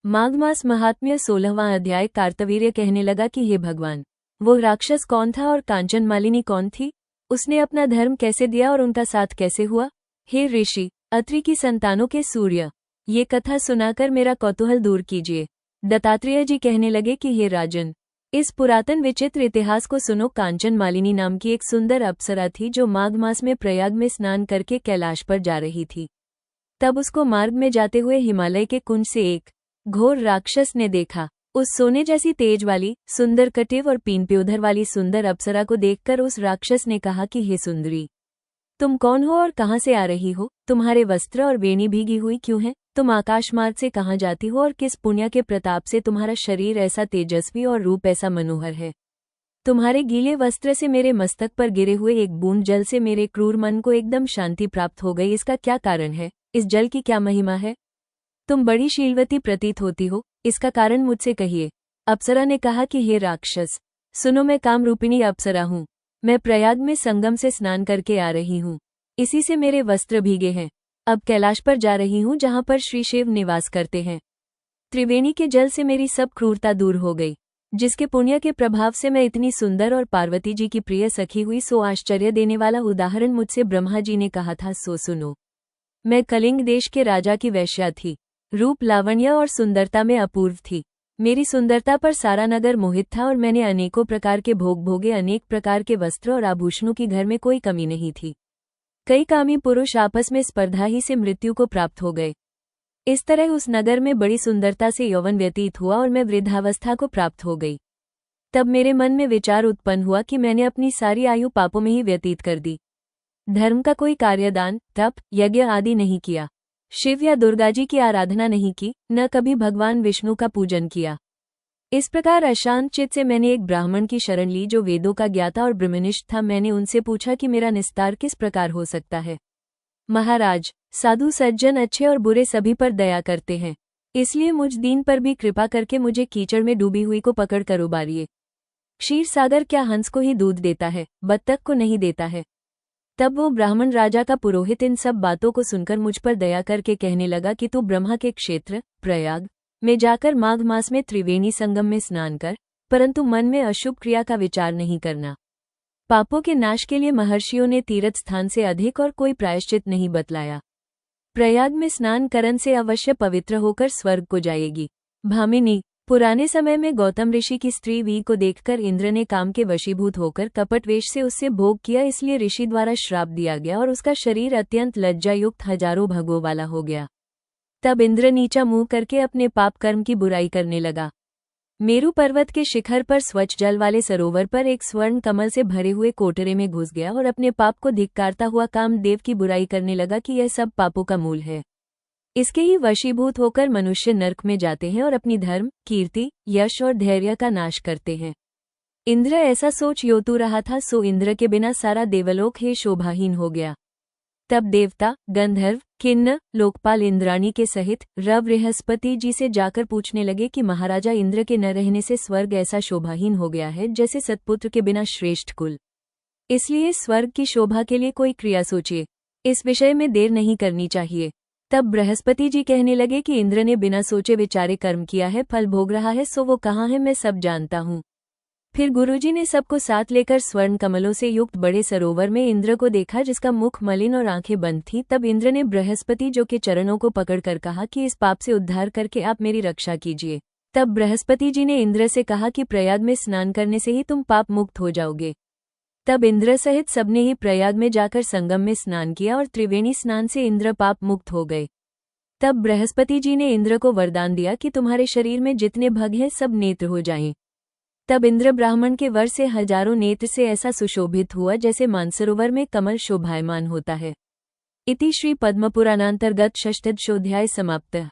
माघ मास महात्म्य 16वां अध्याय। कार्तवीर्य कहने लगा कि हे भगवान, वो राक्षस कौन था और कांचन मालिनी कौन थी? उसने अपना धर्म कैसे दिया और उनका साथ कैसे हुआ? हे ऋषि, अत्रि की संतानों के सूर्य, ये कथा सुनाकर मेरा कौतूहल दूर कीजिए। दत्तात्रेय जी कहने लगे कि हे राजन, इस पुरातन विचित्र इतिहास को सुनो। कांचन मालिनी नाम की एक सुंदर अप्सरा थी जो माघ मास में प्रयाग में स्नान करके कैलाश पर जा रही थी। तब उसको मार्ग में जाते हुए हिमालय के कुंज से एक घोर राक्षस ने देखा। उस सोने जैसी तेज वाली, सुंदर कटिव और पीन प्योधर वाली सुंदर अप्सरा को देखकर उस राक्षस ने कहा कि हे सुंदरी, तुम कौन हो और कहाँ से आ रही हो? तुम्हारे वस्त्र और वेणी भीगी हुई क्यों है? तुम आकाश मार्ग से कहाँ जाती हो और किस पुण्य के प्रताप से तुम्हारा शरीर ऐसा तेजस्वी और रूप ऐसा मनोहर है? तुम्हारे गीले वस्त्र से मेरे मस्तक पर गिरे हुए एक बूंद जल से मेरे क्रूर मन को एकदम शांति प्राप्त हो गई। इसका क्या कारण है? इस जल की क्या महिमा है? तुम बड़ी शीलवती प्रतीत होती हो, इसका कारण मुझसे कहिए। अप्सरा ने कहा कि हे राक्षस, सुनो, मैं कामरूपिणी अप्सरा हूँ। मैं प्रयाग में संगम से स्नान करके आ रही हूँ, इसी से मेरे वस्त्र भीगे हैं। अब कैलाश पर जा रही हूँ जहाँ पर श्री शिव निवास करते हैं। त्रिवेणी के जल से मेरी सब क्रूरता दूर हो गई, जिसके पुण्य के प्रभाव से मैं इतनी सुंदर और पार्वती जी की प्रिय सखी हुई। सो आश्चर्य देने वाला उदाहरण मुझसे ब्रह्मा जी ने कहा था, सो सुनो। मैं कलिंग देश के राजा की वेश्या थी, रूप लावण्य और सुंदरता में अपूर्व थी। मेरी सुंदरता पर सारा नगर मोहित था और मैंने अनेकों प्रकार के भोग भोगे। अनेक प्रकार के वस्त्र और आभूषणों की घर में कोई कमी नहीं थी। कई कामी पुरुष आपस में स्पर्धा ही से मृत्यु को प्राप्त हो गए। इस तरह उस नगर में बड़ी सुंदरता से यौवन व्यतीत हुआ और मैं वृद्धावस्था को प्राप्त हो गई। तब मेरे मन में विचार उत्पन्न हुआ कि मैंने अपनी सारी आयु पापों में ही व्यतीत कर दी। धर्म का कोई कार्यदान, तप, यज्ञ आदि नहीं किया, शिव या दुर्गा जी की आराधना नहीं की, न कभी भगवान विष्णु का पूजन किया। इस प्रकार अशांत चित्त से मैंने एक ब्राह्मण की शरण ली जो वेदों का ज्ञाता और ब्रह्मनिष्ठ था। मैंने उनसे पूछा कि मेरा निस्तार किस प्रकार हो सकता है। महाराज, साधु सज्जन अच्छे और बुरे सभी पर दया करते हैं, इसलिए मुझ दीन पर भी कृपा करके मुझे कीचड़ में डूबी हुई को पकड़ कर उबारिए। क्षीर सागर क्या हंस को ही दूध देता है, बत्तख को नहीं देता है? तब वो ब्राह्मण राजा का पुरोहित इन सब बातों को सुनकर मुझ पर दया करके कहने लगा कि तू ब्रह्मा के क्षेत्र प्रयाग में जाकर माघ मास में त्रिवेणी संगम में स्नान कर, परंतु मन में अशुभ क्रिया का विचार नहीं करना। पापों के नाश के लिए महर्षियों ने तीर्थ स्थान से अधिक और कोई प्रायश्चित नहीं बतलाया। प्रयाग में स्नान करने से अवश्य पवित्र होकर स्वर्ग को जाएगी। भामिनी, पुराने समय में गौतम ऋषि की स्त्री वी को देखकर इंद्र ने काम के वशीभूत होकर कपट वेश से उससे भोग किया, इसलिए ऋषि द्वारा श्राप दिया गया और उसका शरीर अत्यंत लज्जायुक्त हजारों भगों वाला हो गया। तब इंद्र नीचा मुंह करके अपने पाप कर्म की बुराई करने लगा। मेरु पर्वत के शिखर पर स्वच्छ जल वाले सरोवर पर एक स्वर्ण कमल से भरे हुए कोटरे में घुस गया और अपने पाप को धिक्कारता हुआ कामदेव की बुराई करने लगा कि यह सब पापों का मूल है। इसके ही वशीभूत होकर मनुष्य नरक में जाते हैं और अपनी धर्म, कीर्ति, यश और धैर्य का नाश करते हैं। इंद्र ऐसा सोच योतू रहा था, सो इंद्र के बिना सारा देवलोक ही शोभाहीन हो गया। तब देवता, गंधर्व, किन्न, लोकपाल इंद्राणी के सहित रव बृहस्पति जी से जाकर पूछने लगे कि महाराजा इंद्र के न रहने से स्वर्ग ऐसा शोभाहीन हो गया है जैसे सतपुत्र के बिना श्रेष्ठ कुल। इसलिए स्वर्ग की शोभा के लिए कोई क्रिया सोचिए, इस विषय में देर नहीं करनी चाहिए। तब बृहस्पति जी कहने लगे कि इंद्र ने बिना सोचे विचारे कर्म किया है, फल भोग रहा है, सो वो कहाँ है मैं सब जानता हूँ। फिर गुरुजी ने सबको साथ लेकर स्वर्ण कमलों से युक्त बड़े सरोवर में इंद्र को देखा जिसका मुख मलिन और आंखें बंद थी। तब इंद्र ने बृहस्पति जो के चरणों को पकड़कर कहा कि इस पाप से उद्धार करके आप मेरी रक्षा कीजिए। तब बृहस्पति जी ने इंद्र से कहा कि प्रयाग में स्नान करने से ही तुम पाप मुक्त हो जाओगे। तब इंद्र सहित सबने ही प्रयाग में जाकर संगम में स्नान किया और त्रिवेणी स्नान से इंद्र पाप मुक्त हो गए। तब बृहस्पति जी ने इंद्र को वरदान दिया कि तुम्हारे शरीर में जितने भग हैं सब नेत्र हो जाएं। तब इंद्र ब्राह्मण के वर से हजारों नेत्र से ऐसा सुशोभित हुआ जैसे मानसरोवर में कमल शोभायमान होता है। इति श्री पद्मपुराणांतर्गत षष्ठदशोऽध्याय समाप्तः।